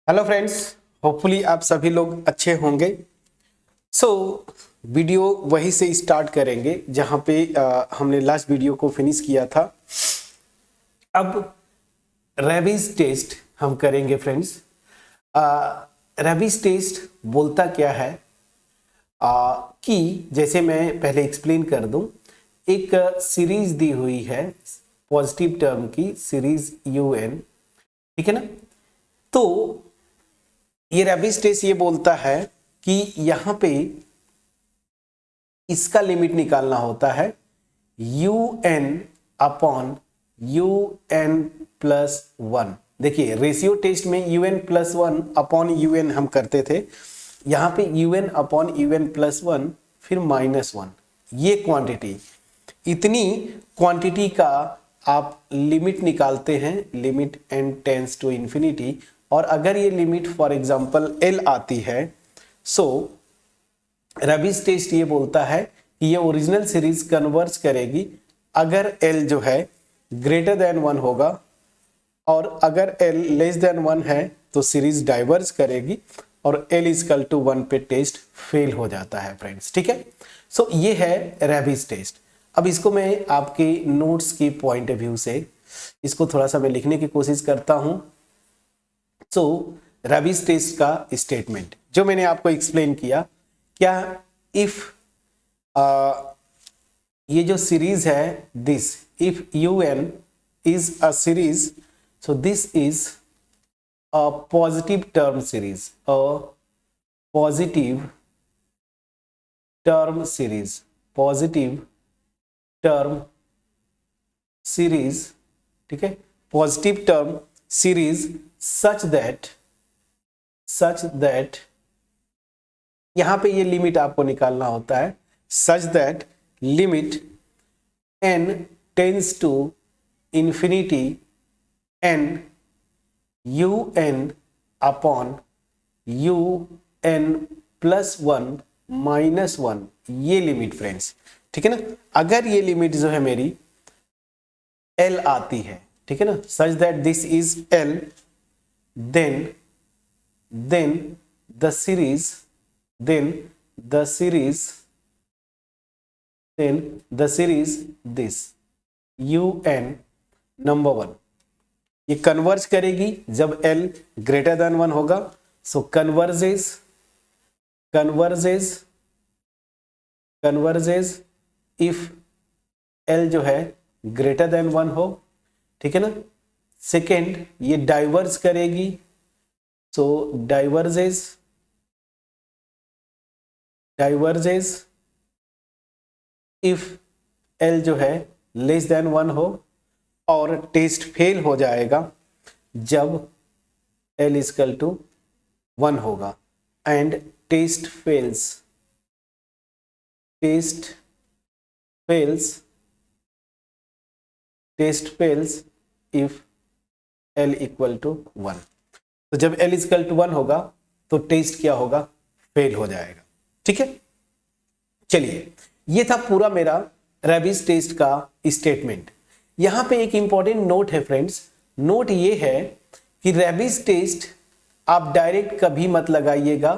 Hello friends, hopefully आप सभी लोग अच्छे होंगे। सो वीडियो वहीं से स्टार्ट करेंगे जहाँ पे हमने लास्ट वीडियो को फिनिश किया था। अब रेबीज टेस्ट हम करेंगे फ्रेंड्स। रेबीज टेस्ट बोलता क्या है कि जैसे मैं पहले एक्सप्लेन कर दूं, एक सीरीज दी हुई है पॉजिटिव टर्म की, सीरीज UN, ठीक है ना। तो ये रेबीज टेस्ट ये बोलता है कि यहां पे इसका लिमिट निकालना होता है UN अपॉन UN+1। देखिए रेशियो टेस्ट में UN+1 अपॉन UN हम करते थे, यहां पे UN अपॉन UN+1 फिर -1। ये क्वांटिटी, इतनी क्वांटिटी का आप लिमिट निकालते हैं, limit n tends to infinity. और अगर ये लिमिट फॉर एग्जांपल L आती है, सो रेबीज टेस्ट ये बोलता है कि ये ओरिजिनल सीरीज कन्वर्ज करेगी अगर L जो है ग्रेटर देन 1 होगा, और अगर L लेस देन 1 है तो सीरीज डाइवर्ज करेगी और L इक्वल टू 1 पे टेस्ट फेल हो जाता है फ्रेंड्स, ठीक है। सो ये है रेबीज टेस्ट। अब इसको मैं आपके नोट्स की पॉइंट ऑफ व्यू से इसको थोड़ा सा मैं लिखने की कोशिश करता हूं। सो रेबीज टेस्ट का स्टेटमेंट जो मैंने आपको एक्सप्लेन किया, क्या इफ ये जो सीरीज है this, if UN is a series, so this is a positive term series, a positive term series, positive term series, ठीक है, positive term series such that यहां पे ये लिमिट आपको निकालना होता है, such that limit n tends to infinity n UN upon UN+1 -1, ये लिमिट फ्रेंड्स, ठीक है ना। अगर ये लिमिट जो है मेरी L आती है, ठीक है ना, such that this is L, then the series this UN number 1 ये कन्वर्ज करेगी जब L ग्रेटर देन 1 होगा। सो कन्वर्जेस इफ L जो है ग्रेटर देन 1 हो, ठीक है ना। सेकेंड, ये डाइवर्ज करेगी, सो डाइवर्जेस इफ L जो है लेस देन 1 हो, और टेस्ट फेल हो जाएगा जब L इक्वल टू 1 होगा। And test fails if L equal to 1। तो जब L इक्वल टू 1 होगा तो टेस्ट क्या होगा, फेल हो जाएगा, ठीक है। चलिए, ये था पूरा मेरा रेबीज टेस्ट का स्टेटमेंट। यहां पे एक इंपॉर्टेंट नोट है फ्रेंड्स, नोट ये है कि रेबीज टेस्ट आप डायरेक्ट कभी मत लगाइएगा,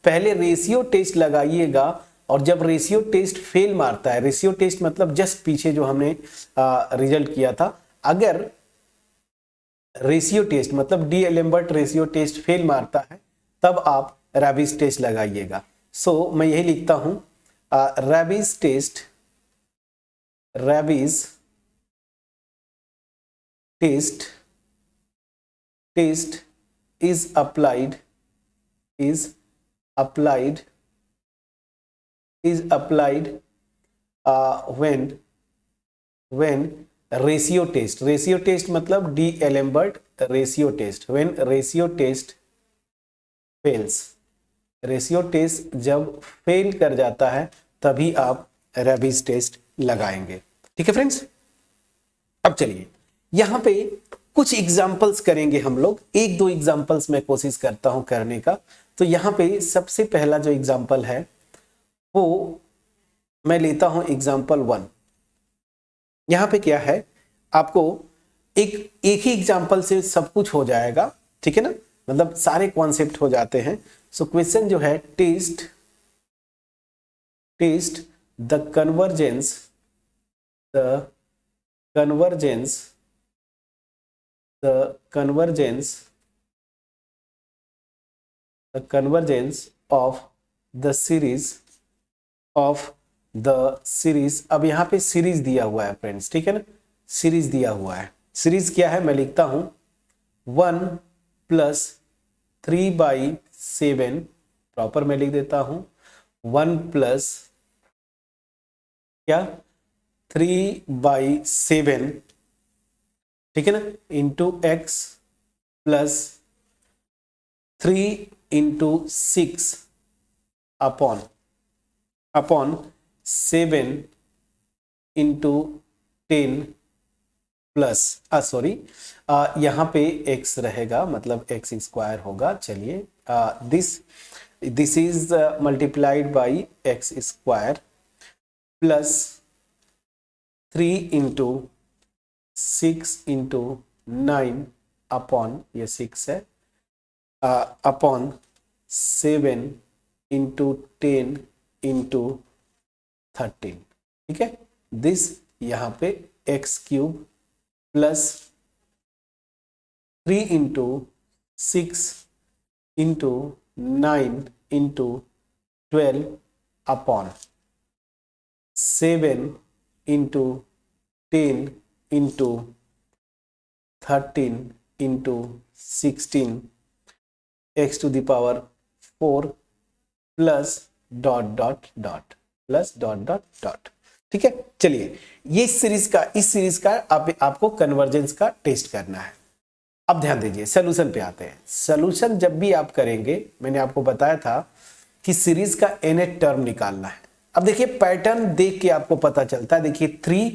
पहले रेशियो टेस्ट लगाइएगा। और जब रेशियो टेस्ट फेल मारता है, रेशियो टेस्ट मतलब जस्ट पीछे जो हमने रिजल्ट किया था, अगर रेशियो टेस्ट मतलब डी-एलेम्बर्ट रेशियो टेस्ट फेल मारता है तब आप रेबीज टेस्ट लगाइएगा। सो मैं यही लिखता हूं, Raabe's test is applied when ratio test मतलब D'Alembert ratio test, when ratio test fails, ratio test जब फेल कर जाता है तभी आप रेबीज टेस्ट लगाएंगे, ठीक है फ्रेंड्स। अब चलिए यहां पे कुछ एग्जाम्पल्स करेंगे हम लोग, एक दो एग्जाम्पल्स मैं कोशिश करता हूं करने का। तो यहां पे सबसे पहला जो एग्जाम्पल है वो मैं लेता हूं एग्जाम्पल 1। यहां पे क्या है, आपको एक ही एग्जाम्पल से सब कुछ हो जाएगा, ठीक है ना। मतलब सारे कॉन्सेप्ट हो जाते हैं। सो क्वेश्चन जो है, test the convergence the convergence the convergence of the series अब यहाँ पे सीरीज दिया हुआ है फ्रेंड्स, ठीक है ना, सीरीज दिया हुआ है। सीरीज क्या है मैं लिखता हूं 1 + 3/7, प्रॉपर मैं लिख देता हूं 1 + क्या 3/7, ठीक है ना, into x + 3 × 6 upon 7 × 10 plus sorry यहाँ पे x रहेगा, मतलब x² होगा। चलिए this is multiplied by x² plus 3 × 6 × 9 upon, ये 6 है, अपॉन 7 × 10 × 13, ठीक है। दिस यहाँ पे x³ plus 3 × 6 × 9 × 12 upon 7 × 10 × 13 × 16 x⁴ plus dot dot dot plus dot dot dot, ठीक है। चलिए ये इस सीरीज का आपको कन्वर्जेंस का टेस्ट करना है। अब ध्यान दीजिए, सॉल्यूशन पे आते हैं। सॉल्यूशन जब भी आप करेंगे, मैंने आपको बताया था कि सीरीज का nth टर्म निकालना है। अब देखिए पैटर्न देख के आपको पता चलता है। देखिए 3,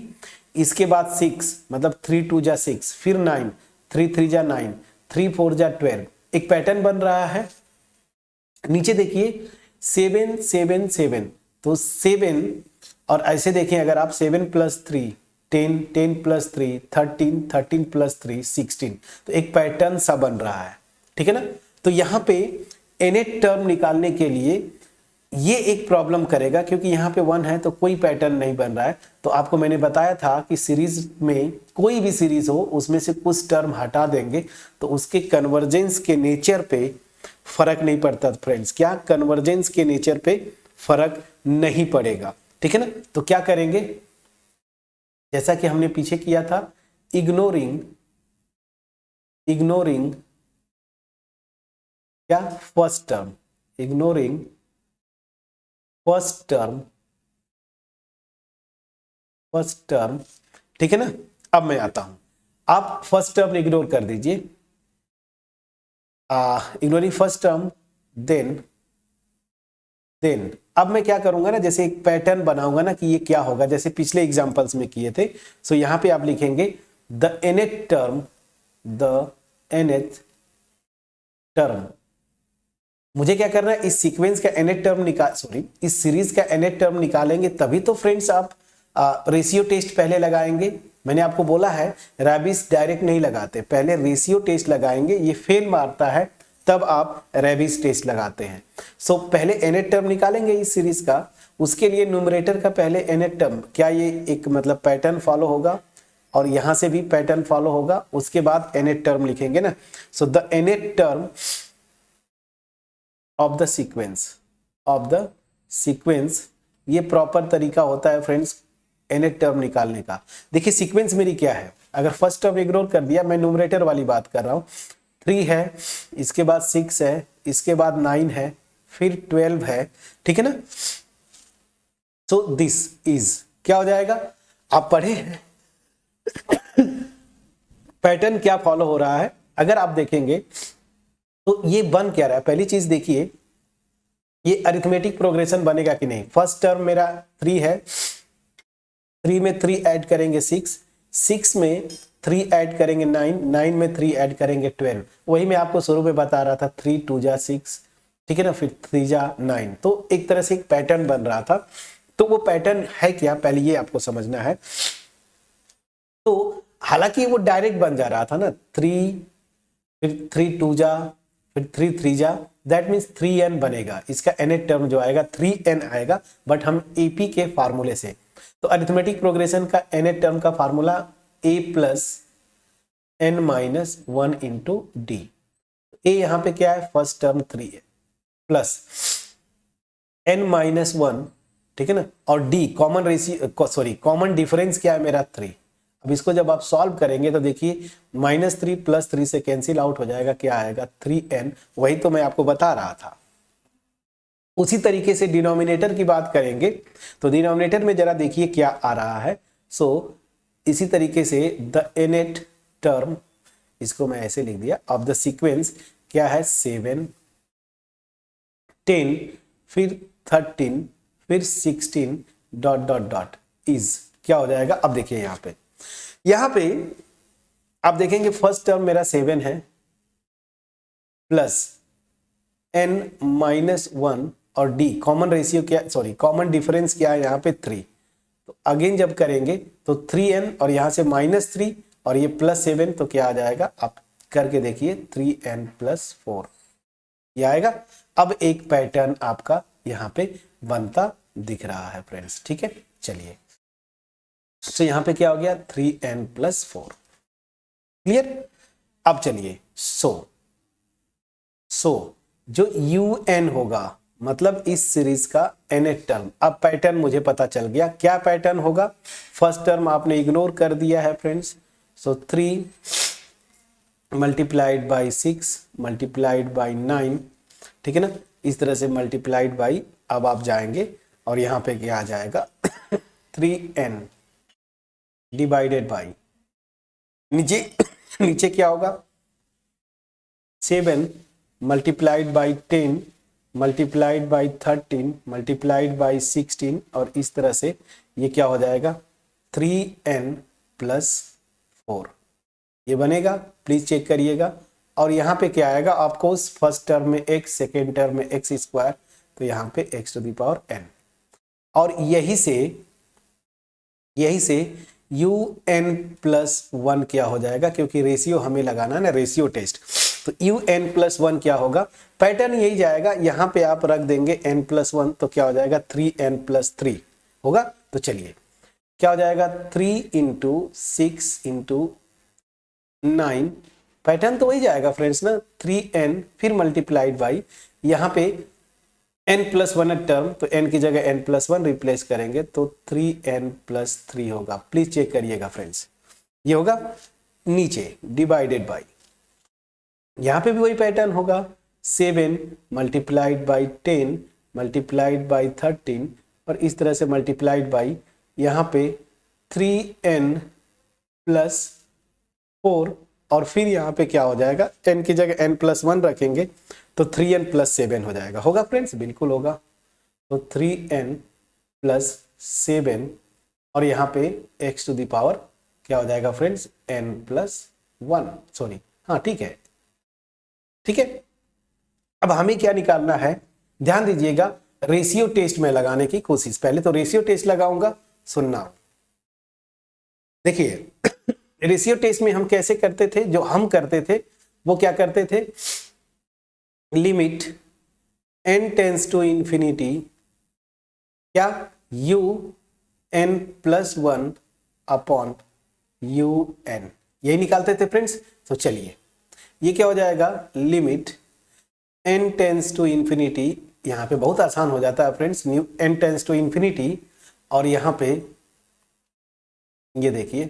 इसके बाद 6, मतलब 3 × 2 = 6, फिर 9, 3 × 3 = 9, 3 × 4 = 12, एक पैटर्न बन रहा है। नीचे देखिए 7 7 7, तो 7, और ऐसे देखें अगर आप 7 + 3 10, 10 + 3 13, 13 + 3 16, तो एक पैटर्न सा बन रहा है, ठीक है ना। तो यहाँ पे nth टर्म निकालने के लिए ये एक प्रॉब्लम करेगा, क्योंकि यहाँ पे 1 है तो कोई पैटर्न नहीं बन रहा है। तो आपको मैंने बताया था कि सीरीज में कोई भी सीरीज हो उसमें से कुछ टर्म हटा देंगे तो उसके कन्वर्जेंस के नेचर पे फर्क नहीं पड़ता फ्रेंड्स। क्या कन्वर्जेंस के नेचर पे फर्क नहीं पड़ेगा, ठीक है ना। तो क्या करेंगे, जैसा कि हमने पीछे किया था, इग्नोरिंग क्या first term, ignoring first term, ठीक है ना। अब मैं आता हूं, आप फर्स्ट टर्म इग्नोर कर दीजिए, इग्नोरिंग फर्स्ट टर्म, देन अब मैं क्या करूंगा ना, जैसे एक पैटर्न बनाऊंगा ना कि ये क्या होगा, जैसे पिछले एग्जांपल्स में किए थे। सो यहां पे आप लिखेंगे द nth टर्म, मुझे क्या करना है, इस सीक्वेंस का nth टर्म इस सीरीज का nth टर्म निकालेंगे, तभी तो फ्रेंड्स आप रेशियो टेस्ट पहले लगाएंगे। मैंने आपको बोला है रैबिस डायरेक्ट नहीं लगाते, पहले रेशियो टेस्ट लगाएंगे, ये फेल मारता है तब आप रैबिस टेस्ट लगाते हैं। सो पहले nth टर्म निकालेंगे इस सीरीज का, उसके लिए न्यूमरेटर का पहले nth टर्म, क्या ये एक मतलब पैटर्न फॉलो होगा, और यहां से भी पैटर्न फॉलो होगा, उसके बाद nth टर्म लिखेंगे ना। So the nth term of the sequence, ये प्रॉपर तरीका होता है फ्रेंड्स nth टर्म निकालने का। देखिए सीक्वेंस मेरी क्या है, अगर फर्स्ट टर्म इग्नोर कर दिया, मैं न्यूमरेटर वाली बात कर रहा हूं, 3 है, इसके बाद 6 है, इसके बाद 9 है, फिर 12 है, ठीक है ना। सो दिस इज क्या हो जाएगा, आप पढ़े हैं पैटर्न क्या फॉलो हो रहा है। अगर आप देखेंगे तो ये बन क्या रहा है, पहली चीज देखिए ये अरिथमेटिक प्रोग्रेशन बनेगा कि नहीं। फर्स्ट टर्म मेरा 3 है, 3 में 3 ऐड करेंगे 6, 6 में 3 ऐड करेंगे 9, 9 में 3 ऐड करेंगे 12। वही मैं आपको शुरू में बता रहा था, 3 × 2 = 6, ठीक है ना, फिर 3 × 9, तो एक तरह से एक पैटर्न बन रहा था। तो वो पैटर्न है क्या, पहले ये आपको समझना है। तो हालांकि वो डायरेक्ट बन जा रहा था ना, 3 फिर 3 × 2 = फिर 3 3 जा, दैट मीन्स 3n बनेगा। इसका nth टर्म जो आएगा 3n आएगा, बट हम एपी के फार्मूले से, तो अरिथमेटिक प्रोग्रेशन का nth टर्म का formula a plus n minus 1 into D. A यहाँ पे क्या है, फर्स्ट टर्म 3 है, प्लस n माइनस 1, ठीक है ना, और D common ratio, sorry common difference क्या है मेरा 3। अब इसको जब आप सॉल्व करेंगे तो देखिए -3 + 3 से कैंसिल आउट हो जाएगा, क्या आएगा 3n। वही तो मैं आपको बता रहा था। उसी तरीके से डिनोमिनेटर की बात करेंगे तो डिनोमिनेटर में जरा देखिए क्या आ रहा है। सो इसी तरीके से द nth टर्म, इसको मैं ऐसे लिख दिया, ऑफ द सीक्वेंस क्या है 7 10 फिर 13 फिर 16 डॉट डॉट डॉट इज क्या हो जाएगा। अब देखिए यहाँ पे आप देखेंगे फर्स्ट टर्म मेरा 7 है, प्लस n माइनस 1 और d कॉमन रेशियो क्या, सॉरी कॉमन डिफरेंस क्या है यहाँ पे 3। तो अगेन जब करेंगे तो 3n और यहाँ से -3 और ये +7, तो क्या आ जाएगा, आप करके देखिए 3n + 4 ये आएगा। अब एक पैटर्न आपका यहाँ पे बनता दिख रहा है फ्रेंड्स, ठीक है। चलिए तो यहाँ पे क्या हो गया 3n + 4, क्लियर। अब चलिए सो जो un होगा मतलब इस सीरीज का nth टर्म, अब पैटर्न मुझे पता चल गया। क्या पैटर्न होगा, फर्स्ट टर्म आपने इग्नोर कर दिया है friends. So 3 multiplied by 6 multiplied by 9, ठीक है ना, इस तरह से मल्टीप्लाइड बाई, अब आप जाएंगे और यहाँ पे क्या आ जाएगा 3n डिवाइडेड बाई, नीचे क्या होगा 7 multiplied by 10 multiplied by 13 multiplied by 16, और इस तरह से ये क्या हो जाएगा 3n + 4 ये बनेगा। प्लीज चेक करिएगा। और यहाँ पे क्या आएगा आपको, फर्स्ट टर्म में x, सेकेंड टर्म में x², तो यहाँ पे x⁴n, और यही से un + 1 क्या हो जाएगा, क्योंकि रेशियो हमें लगाना है ना, रेशियो टेस्ट। तो un + 1 क्या होगा, पैटर्न यही जाएगा, यहाँ पे आप रख देंगे n + 1, तो क्या हो जाएगा 3n + 3 होगा। तो चलिए क्या हो जाएगा 3 × 6 × 9, पैटर्न तो वही जाएगा फ्रेंड्स ना, 3n फिर मल्टीप्लाइड बाई, यहाँ पे n + 1 टर्म, तो n की जगह n + 1 रिप्लेस करेंगे तो 3n + 3 होगा। प्लीज चेक करिएगा फ्रेंड्स, ये होगा नीचे डिवाइडेड बाई, यहाँ पे भी वही पैटर्न होगा 7 मल्टीप्लाइड बाई 10 मल्टीप्लाइड बाई 13, और इस तरह से मल्टीप्लाइड बाई, यहाँ पे 3n + 4, और फिर यहाँ पे क्या हो जाएगा, n की जगह n + 1 रखेंगे तो 3n + 7 हो जाएगा। होगा फ्रेंड्स, बिल्कुल होगा। तो 3n + 7, और यहाँ पे x⁴ क्या हो जाएगा फ्रेंड्स n + 1, सॉरी हाँ ठीक है, ठीक है। अब हमें क्या निकालना है, ध्यान दीजिएगा, रेशियो टेस्ट में लगाने की कोशिश। पहले तो रेशियो टेस्ट लगाऊंगा, सुनना। देखिए रेशियो टेस्ट में हम कैसे करते थे, जो हम करते थे वो क्या करते थे, limit n tends to infinity क्या un + 1 अपॉन un, यही निकालते थे फ्रेंड्स। तो चलिए ये क्या हो जाएगा, limit n tends to infinity, यहाँ पे बहुत आसान हो जाता है friends, n tends to infinity, और यहाँ पे ये देखिए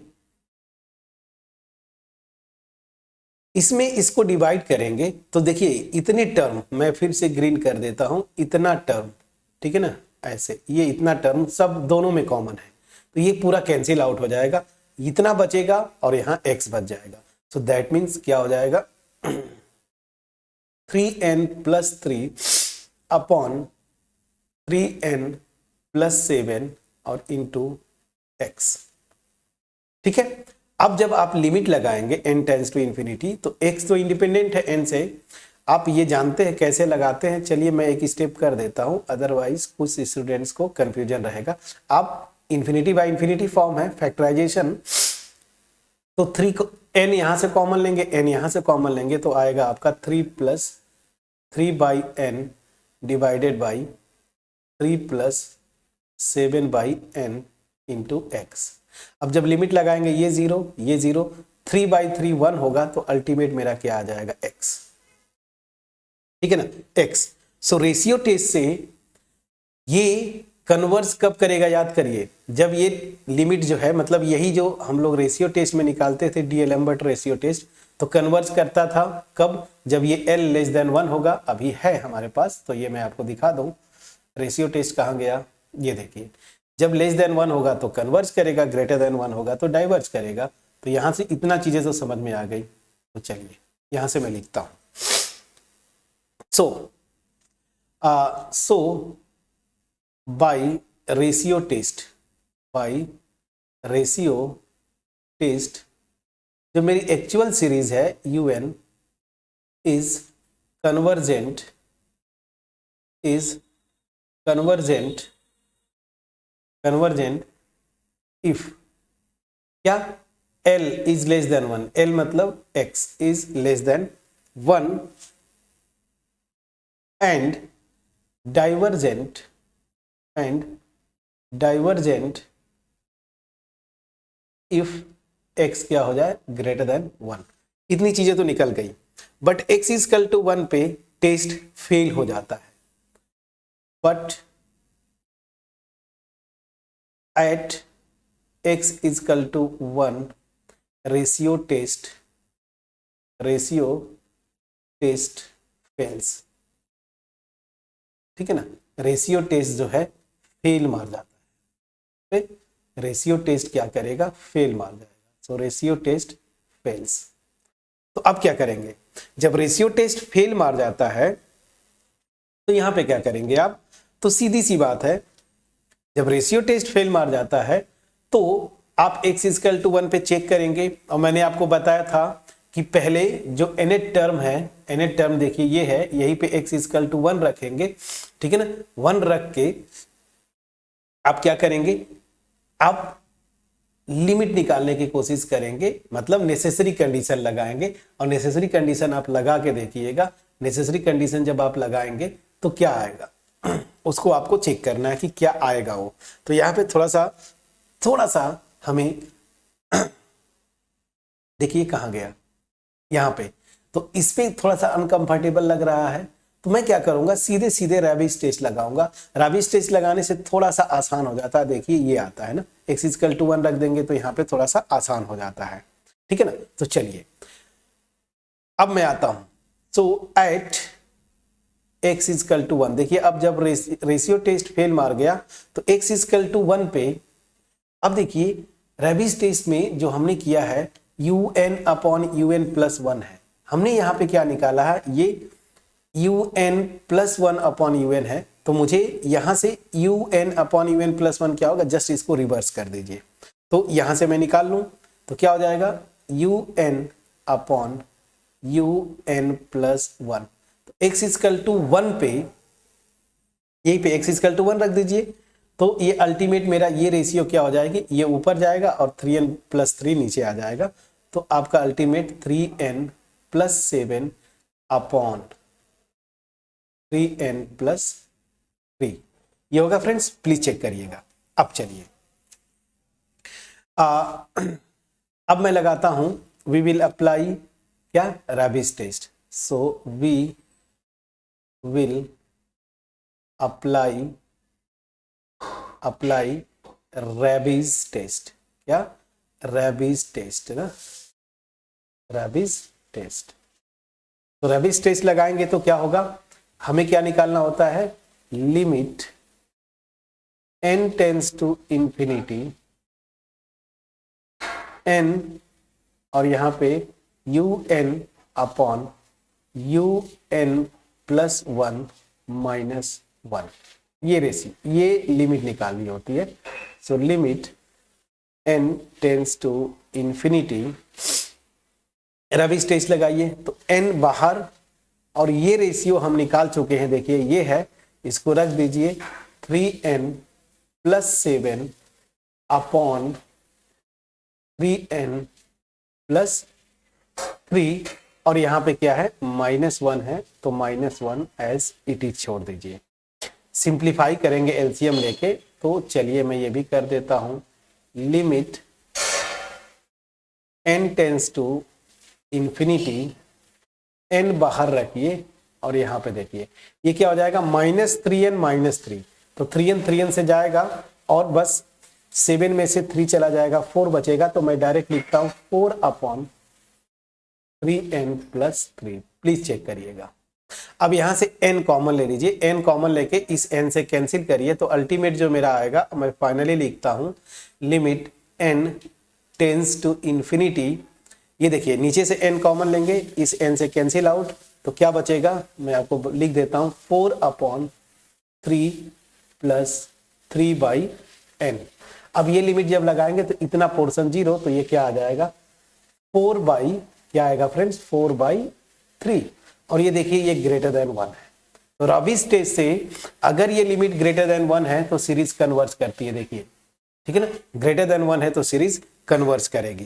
इसमें इसको डिवाइड करेंगे तो देखिए इतने टर्म, मैं फिर से ग्रीन कर देता हूं, इतना टर्म, ठीक है ना, ऐसे ये इतना टर्म सब दोनों में कॉमन है, तो ये पूरा कैंसिल आउट हो जाएगा, इतना बचेगा और यहाँ x बच जाएगा। सो दैट मीन्स क्या हो जाएगा 3n + 3 अपॉन 3n + 7 और इंटू x, ठीक है। अब जब आप लिमिट लगाएंगे n टेंस टू इंफिनिटी, तो x तो इंडिपेंडेंट है n से, आप ये जानते हैं कैसे लगाते हैं। चलिए मैं एक स्टेप कर देता हूं, अदरवाइज कुछ स्टूडेंट्स को कंफ्यूजन रहेगा। आप इंफिनिटी बाय इंफिनिटी फॉर्म है फैक्टराइजेशन, तो 3 को n यहां से कॉमन लेंगे, n यहां से कॉमन लेंगे, तो आएगा आपका 3 + 3/n divided by 3 plus 7/n into x. अब जब लिमिट लगाएंगे ये 0, 3/3 1 होगा तो अल्टीमेट मेरा क्या आ जाएगा x, ठीक है ना, x। सो रेशियो टेस्ट से ये कन्वर्स कब करेगा, याद करिए, जब ये लिमिट जो है, मतलब यही जो हम लोग रेशियो टेस्ट में निकालते थे डी-एलेम्बर्ट रेशियो टेस्ट, तो कन्वर्स करता था कब, जब ये l लेस देन 1 होगा। अभी है हमारे पास, तो ये मैं आपको दिखा दूं रेशियो टेस्ट कहाँ गया, ये देखिए, जब लेस देन 1 होगा तो कन्वर्स करेगा, ग्रेटर देन 1 होगा तो डाइवर्स करेगा। तो यहां से इतना चीजें तो समझ में आ गई। तो चलिए यहां से मैं लिखता हूं, सो बाय रेशियो टेस्ट जो मेरी एक्चुअल सीरीज है UN इज कन्वर्जेंट इफ क्या L is less than 1, L मतलब X is less than 1 and divergent if X क्या हो जाए, ग्रेटर देन 1। इतनी चीजें तो निकल गई, but X is equal to 1 पे टेस्ट फेल हो जाता है। But at X is equal to 1 ratio test fails, ठीक है ना, रेशियो टेस्ट जो है फेल मार जाता है, रेशियो टेस्ट क्या करेगा, फेल मार जाएगा। So ratio test fails. तो अब क्या करेंगे, जब रेशियो टेस्ट फेल मार जाता है तो यहां पे क्या करेंगे आप, तो सीधी सी बात है, जब रेशियो टेस्ट फेल मार जाता है तो आप x इक्वल टू 1 पे चेक करेंगे। और मैंने आपको बताया था कि पहले जो nth टर्म है, nth टर्म देखिए ये है, यहीं पे x इक्वल टू 1 रखेंगे, ठीक है ना, 1 रख के आप क्या करेंगे, आप लिमिट निकालने की कोशिश करेंगे, मतलब नेसेसरी कंडीशन लगाएंगे। और नेसेसरी कंडीशन आप लगा के देखिएगा, नेसेसरी कंडीशन जब आप लगाएंगे तो क्या आएगा उसको आपको चेक करना है कि क्या आएगा वो। तो यहाँ पे थोड़ा सा हमें देखिए कहाँ गया, यहाँ पे, तो इस पे थोड़ा सा अनकंफर्टेबल लग रहा है, तो मैं क्या करूंगा, सीधे रैबिस टेस्ट लगाऊंगा। रैबिस टेस्ट लगाने से थोड़ा सा आसान हो जाता है, देखिए ये आता है ना, x इक्वल टू 1 रख देंगे तो यहाँ पे थोड़ा सा आसान हो जाता है, ठीक है ना। तो चलिए अब मैं आता हूं, सो एट x इक्वल टू 1, देखिए अब जब रेशियो टेस्ट फेल मार गया तो x इक्वल टू 1 पे, अब देखिए रैबिस टेस्ट में जो हमने किया है UN/UN+1 है, हमने यहाँ पे क्या निकाला है, ये UN+1/UN है। तो मुझे यहां से UN/UN+1 क्या होगा, जस्ट इसको रिवर्स कर दीजिए, तो यहां से मैं निकाल लूं तो क्या हो जाएगा, UN/UN+1। तो x इक्वल टू 1 पे, यहीं पे x इक्वल टू 1 रख दीजिए, तो ये अल्टीमेट मेरा ये रेशियो क्या हो जाएगी, ये ऊपर जाएगा और 3n+3 नीचे आ जाएगा। तो आपका अल्टीमेट 3n+7/3n+3 ये होगा फ्रेंड्स, प्लीज चेक करिएगा। अब चलिए अब मैं लगाता हूं, वी विल अप्लाई क्या, Raabe's test. So we will apply Raabe's test, क्या, रैबिस टेस्ट ना, रैबिस टेस्ट। तो रैबिस टेस्ट लगाएंगे तो क्या होगा, हमें क्या निकालना होता है, limit n tends to infinity, n और यहां पे UN/UN+1-1 ये रेशियो, ये लिमिट निकालनी होती है। So limit n tends to infinity, Raabe's test लगाइए तो n बाहर, और ये रेशियो हम निकाल चुके हैं, देखिए ये है, इसको रख दीजिए 3n+7/3n+3 और यहाँ पे क्या है -1 है, तो -1 एज इट इज छोड़ दीजिए। सिंप्लीफाई करेंगे एलसीएम लेके, तो चलिए मैं ये भी कर देता हूँ, limit n tends to infinity, n बाहर रखिए और यहाँ पे देखिए ये क्या हो जाएगा -3n -3, तो 3n से जाएगा और बस 7 में से 3 चला जाएगा, 4 बचेगा, तो मैं डायरेक्ट लिखता हूँ 4/3n + 3। प्लीज चेक करिएगा। अब यहां से n कॉमन ले लीजिए, n कॉमन लेके इस n से कैंसिल करिए, तो अल्टीमेट जो मेरा आएगा, मैं फाइनली लिखता हूं limit n tends to infinity. ये देखिए नीचे से n कॉमन लेंगे, इस n से कैंसिल आउट, तो क्या बचेगा मैं आपको लिख देता हूं 4/3 + 3/n। अब ये लिमिट जब लगाएंगे तो इतना पोर्शन 0, तो ये क्या आ जाएगा 4/, क्या आएगा फ्रेंड्स 4/3। और ये देखिए ये ग्रेटर देन 1 है, तो रबी स्टेज से अगर ये लिमिट ग्रेटर देन 1 है तो सीरीज कन्वर्ज करती है, देखिए ठीक है ना, ग्रेटर देन 1 है तो सीरीज कन्वर्ज करेगी,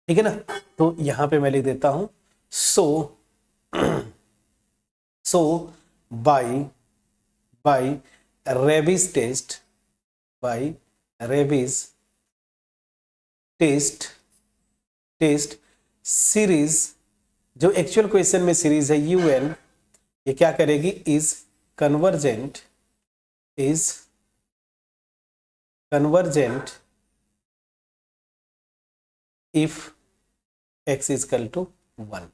ठीक है ना। तो यहां पे मैं लिख देता हूं सो बाय रेबीज टेस्ट सीरीज, जो एक्चुअल क्वेश्चन में सीरीज है UN, ये क्या करेगी इज कन्वर्जेंट इफ x = 1।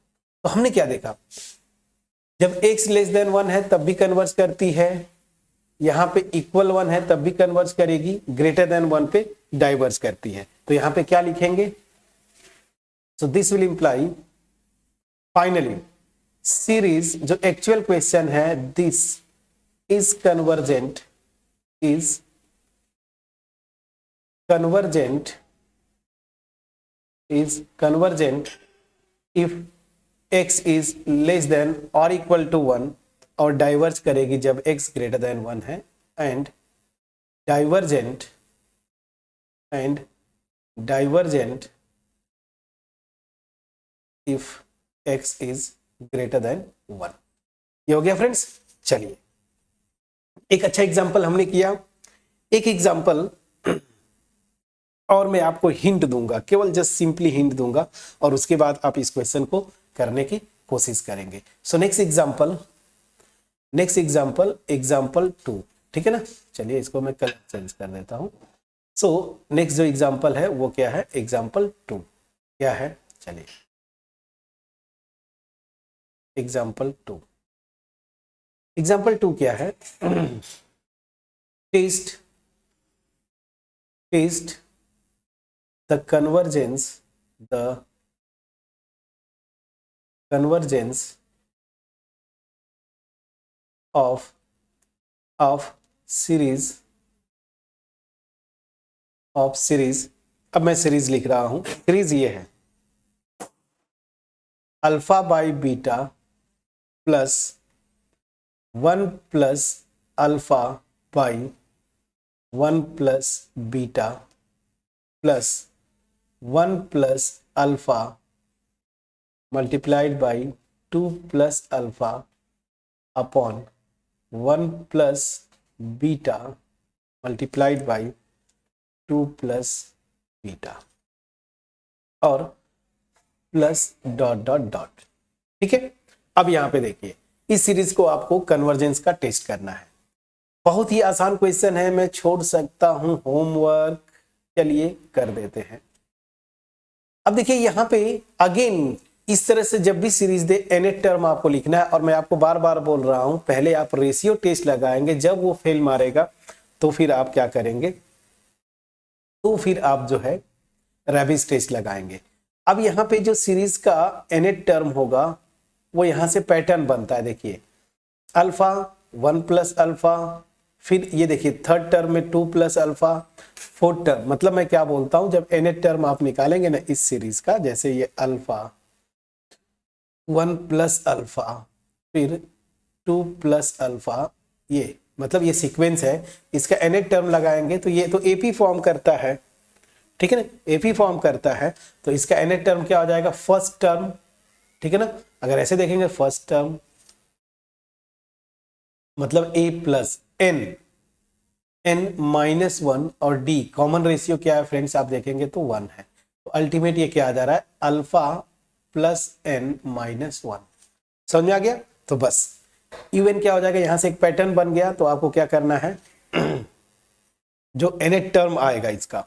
तो हमने क्या देखा, जब x < 1 है तब भी कन्वर्ज करती है, यहां पे इक्वल 1 है तब भी कन्वर्ज करेगी, ग्रेटर देन 1 पे डाइवर्ज करती है। तो यहां पे क्या लिखेंगे, so this will imply finally series, जो एक्चुअल क्वेश्चन है, this is convergent if x is less than or equal to 1, और डाइवर्ज करेगी जब x greater than 1 है, and divergent if x is greater than 1। ये हो गया फ्रेंड्स। चलिए एक अच्छा एग्जांपल हमने किया, एक एग्जांपल और मैं आपको हिंट दूंगा, केवल जस्ट सिंपली हिंट दूंगा, और उसके बाद आप इस क्वेश्चन को करने की कोशिश करेंगे। सो नेक्स्ट एग्जांपल 2, ठीक है ना। चलिए इसको मैं कलर चेंज कर देता हूं। सो नेक्स्ट जो एग्जांपल है वो क्या है, एग्जांपल 2 क्या है, चलिए एग्जांपल 2 क्या है, test the convergence of series, अब मैं सीरीज लिख रहा हूं, सीरीज ये है alpha by beta plus 1 plus alpha by 1 plus beta plus 1 plus alpha multiplied by 2 plus alpha upon 1 plus beta multiplied by 2 plus beta और प्लस डॉट डॉट डॉट, ठीक है। अब यहां पे देखिए इस सीरीज को आपको कन्वर्जेंस का टेस्ट करना है, बहुत ही आसान क्वेश्चन है, मैं छोड़ सकता हूं होमवर्क, चलिए कर देते हैं। अब देखिए यहां पे अगेन इस तरह से जब भी सीरीज दे nth टर्म आपको लिखना है, और मैं आपको बार बार बोल रहा हूं पहले आप रेशियो टेस्ट लगाएंगे, जब वो फेल मारेगा तो फिर आप क्या करेंगे, तो फिर आप जो है रेबिज टेस्ट लगाएंगे। अब यहां पे जो सीरीज का nth टर्म होगा वो यहां से पैटर्न बनता है, देखिए अल्फा 1 प्लस अल्फा, फिर ये देखिए थर्ड टर्म में 2 प्लस अल्फा, फोर्थ टर्म, मतलब मैं क्या बोलता हूं जब nth टर्म आप निकालेंगे ना इस सीरीज का, जैसे ये अल्फा 1 प्लस अल्फा फिर 2 प्लस अल्फा, ये मतलब ये सीक्वेंस है, इसका nth टर्म लगाएंगे तो ये तो AP फॉर्म करता है, ठीक है ना, AP फॉर्म करता है, तो इसका nth टर्म क्या हो जाएगा, फर्स्ट टर्म ठीक है ना। अगर ऐसे देखेंगे फर्स्ट टर्म मतलब a प्लस n माइनस 1 और d कॉमन रेशियो क्या है फ्रेंड्स, आप देखेंगे तो 1 है। तो अल्टीमेट ये क्या आ जा रहा है, अल्फा प्लस n माइनस 1। समझ में आ गया। तो बस un क्या हो जाएगा, यहां से एक पैटर्न बन गया। तो आपको क्या करना है जो nth टर्म आएगा इसका,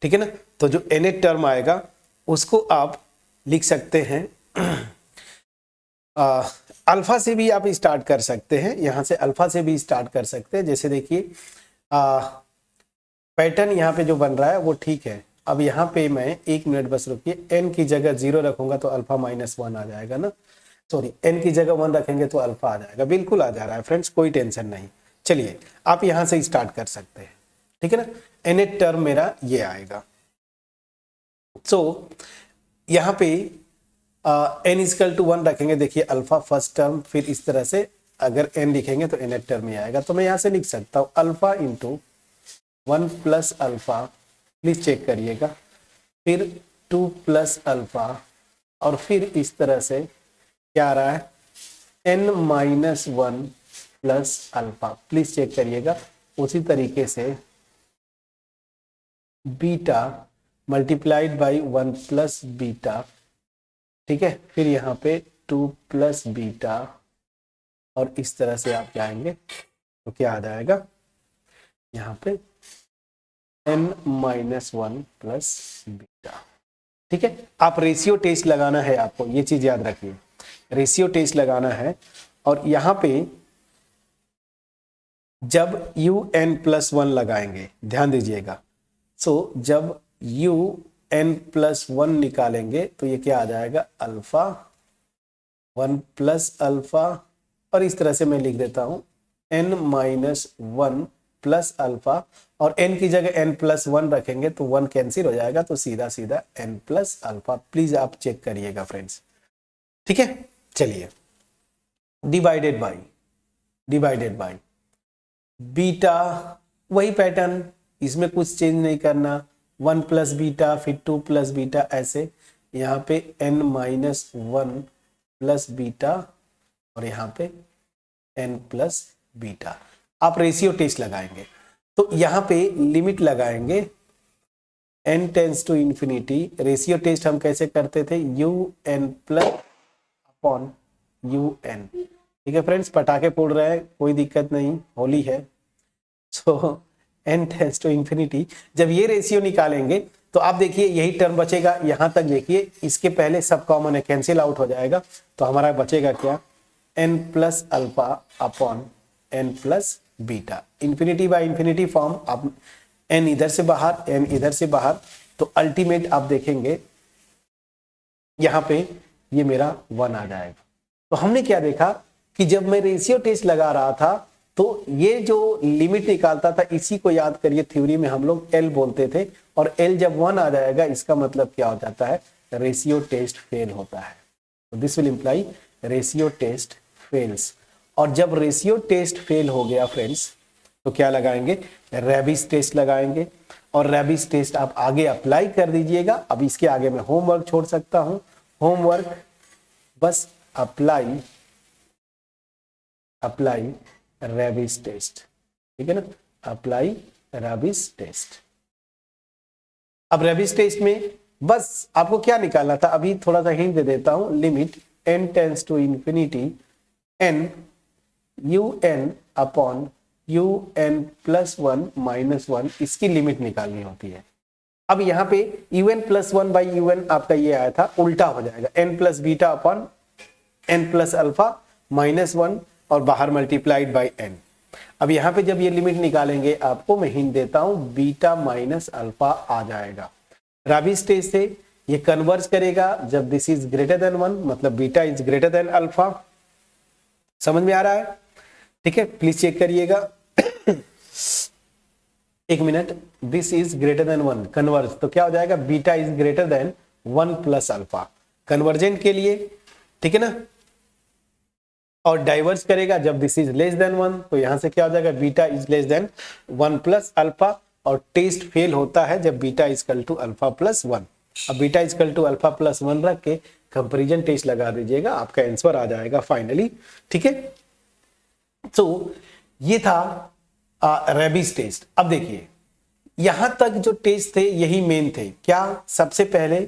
ठीक है ना, तो जो nth टर्म आएगा उसको आप लिख सकते हैं अल्फा से भी आप स्टार्ट कर सकते हैं, यहां से अल्फा से भी स्टार्ट कर सकते हैं। जैसे देखिए पैटर्न यहाँ पे जो बन रहा है वो ठीक है। अब यहाँ पे मैं 1 मिनट बस रुकिए, n की जगह 0 रखूंगा तो अल्फा माइनस 1 आ जाएगा ना, सॉरी n की जगह 1 रखेंगे तो अल्फा आ जाएगा। बिल्कुल आ जा रहा है फ्रेंड्स, कोई टेंशन नहीं। चलिए आप यहां से स्टार्ट कर सकते हैं, ठीक है ना। nth टर्म मेरा ये आएगा। सो यहाँ पे n इजकल टू 1 रखेंगे, देखिए अल्फा फर्स्ट टर्म, फिर इस तरह से अगर n लिखेंगे तो nth टर्म में आएगा। तो मैं यहाँ से लिख सकता हूँ alpha into 1 plus alpha, please check करिएगा, फिर 2 प्लस अल्फा, और फिर इस तरह से क्या आ रहा है n minus 1 plus alpha, please check करिएगा। उसी तरीके से beta multiplied by 1 plus beta, ठीक है, फिर यहाँ पे 2 प्लस बीटा, और इस तरह से आप जाएंगे तो क्या आ जाएगा यहाँ पे n माइनस 1 प्लस बीटा, ठीक है। आप रेशियो टेस्ट लगाना है, आपको ये चीज याद रखिए, रेशियो टेस्ट लगाना है। और यहाँ पे जब un प्लस 1 लगाएंगे, ध्यान दीजिएगा, सो जब un प्लस 1 निकालेंगे तो ये क्या आ जाएगा अल्फा 1 प्लस अल्फा, और इस तरह से मैं लिख देता हूं n माइनस 1 प्लस अल्फा, और n की जगह n प्लस 1 रखेंगे तो 1 कैंसिल हो जाएगा, तो सीधा सीधा n प्लस अल्फा। प्लीज आप चेक करिएगा फ्रेंड्स, ठीक है। चलिए डिवाइडेड बाई बीटा, वही पैटर्न, इसमें कुछ चेंज नहीं करना, 1 प्लस बीटा फिर 2 प्लस बीटा, ऐसे यहाँ पे n माइनस 1 प्लस बीटा, और यहाँ पे n प्लस बीटा। आप रेशियो टेस्ट लगाएंगे तो यहाँ पे लिमिट लगाएंगे n tends to infinity. Ratio test हम कैसे करते थे, un प्लस अपॉन un, ठीक है फ्रेंड्स। पटाखे फोड़ रहे हैं, कोई दिक्कत नहीं, होली है। सो n टेंस टू इंफिनिटी, जब ये रेशियो निकालेंगे तो आप देखिए यही टर्म बचेगा। यहां तक देखिए, इसके पहले सब कॉमन है, कैंसिल आउट हो जाएगा, तो हमारा बचेगा क्या n plus alpha upon n plus beta. Infinity by infinity form, आप n इधर से बाहर n इधर से बाहर, तो अल्टीमेट आप देखेंगे यहां पे ये मेरा 1 आ जाएगा। तो हमने क्या देखा कि जब मैं रेशियो टेस्ट लगा रहा था तो ये जो लिमिट निकालता था, इसी को याद करिए, थ्योरी में हम लोग L बोलते थे, और L जब 1 आ जाएगा इसका मतलब क्या हो जाता है, रेशियो टेस्ट फेल होता है। तो this will imply ratio test fails. और जब रेशियो टेस्ट फेल हो गया फ्रेंड्स तो क्या लगाएंगे, रेबिस टेस्ट लगाएंगे, और रेबिस टेस्ट आप आगे अप्लाई कर दीजिएगा। अब इसके आगे मैं होमवर्क छोड़ सकता हूं, होमवर्क बस अप्लाई रेबिस टेस्ट, ठीक है ना, अप्लाई रेबिस टेस्ट। अब रेबिस टेस्ट में बस आपको क्या निकालना था, अभी थोड़ा सा हिंट दे देता हूं, limit n tends to infinity n un upon un plus 1 minus 1, इसकी लिमिट निकालनी होती है। अब यहाँ पे un प्लस 1 बाई un आपका ये आया था, उल्टा हो जाएगा, n plus beta upon n plus alpha minus 1, और बाहर मल्टीप्लाइड बाई n। अब यहाँ पे जब ये लिमिट निकालेंगे, आपको मैं हिंट देता हूं, बीटा माइनस अल्फा आ जाएगा। रेबिस टेस्ट से ये कन्वर्ज करेगा जब दिस इज ग्रेटर देन 1, मतलब beta is greater than alpha. समझ में आ रहा है, ठीक है, प्लीज चेक करिएगा। 1 minute, this is greater than 1, converge, तो क्या हो जाएगा, beta is greater than 1 plus alpha, convergent के लिए, ठीक है ना। और डाइवर्स करेगा जब दिस इज लेस देन 1, तो यहां से क्या हो जाएगा, beta is less than 1 plus alpha, और टेस्ट फेल होता है जब beta is equal to alpha plus 1। अब beta is equal to alpha plus 1 रख के कंपैरिजन टेस्ट लगा दीजिएगा, आपका आंसर आ जाएगा फाइनली। ठीक है, तो ये था रेबीज टेस्ट। अब देखिए यहां तक जो टेस्ट थे यही मेन थे। क्या? सबसे पहले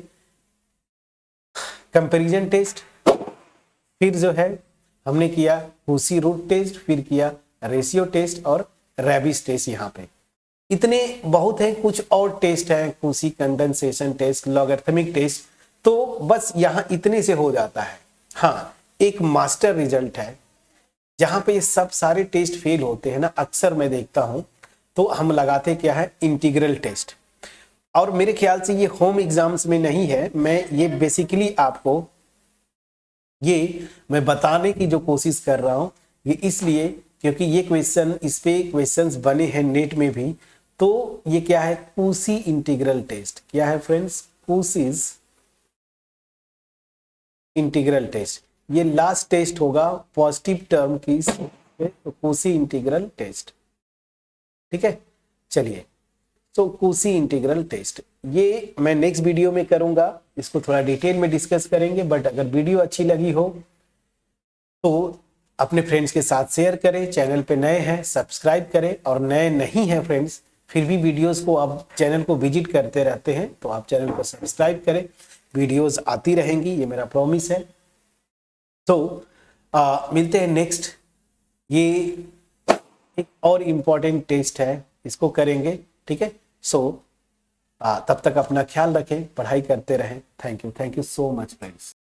कंपैरिजन टेस्ट, फिर जो है हमने किया कुसी रूट टेस्ट, फिर किया रेशियो टेस्ट और रेबीज टेस्ट। यहाँ पे इतने बहुत है, कुछ और टेस्ट है, कुसी कंडेंसेशन टेस्ट, लॉगरिथमिक टेस्ट, तो बस यहाँ इतने से हो जाता है। हाँ, एक मास्टर रिजल्ट है जहां पे ये सब सारे टेस्ट फेल होते हैं ना, अक्सर मैं देखता हूं, तो हम लगाते क्या है, इंटीग्रल टेस्ट। और मेरे ख्याल से ये होम एग्जाम्स में नहीं है, मैं ये बेसिकली आपको ये मैं बताने की जो कोशिश कर रहा हूं, ये इसलिए क्योंकि ये क्वेश्चन, इस पे क्वेश्चंस बने हैं नेट में भी। तो ये क्या है, कुसी इंटीग्रल टेस्ट। क्या है फ्रेंड्स? Cauchy's integral test. ये लास्ट टेस्ट होगा पॉजिटिव टर्म की, तो कुसी इंटीग्रल टेस्ट। ठीक है, चलिए, तो कुसी इंटीग्रल टेस्ट ये मैं नेक्स्ट वीडियो में करूंगा, इसको थोड़ा डिटेल में डिस्कस करेंगे। बट अगर वीडियो अच्छी लगी हो तो अपने फ्रेंड्स के साथ शेयर करें, चैनल पे नए हैं सब्सक्राइब करें, और नए नहीं हैं फ्रेंड्स फिर भी वीडियोस को आप चैनल को विजिट करते रहते हैं तो आप चैनल को सब्सक्राइब करें, वीडियोस आती रहेंगी, ये मेरा प्रॉमिस है। तो मिलते हैं नेक्स्ट। ये एक और इम्पॉर्टेंट टेस्ट है, इसको करेंगे। ठीक है, सो तब तक अपना ख्याल रखें, पढ़ाई करते रहें। Thank you so much friends.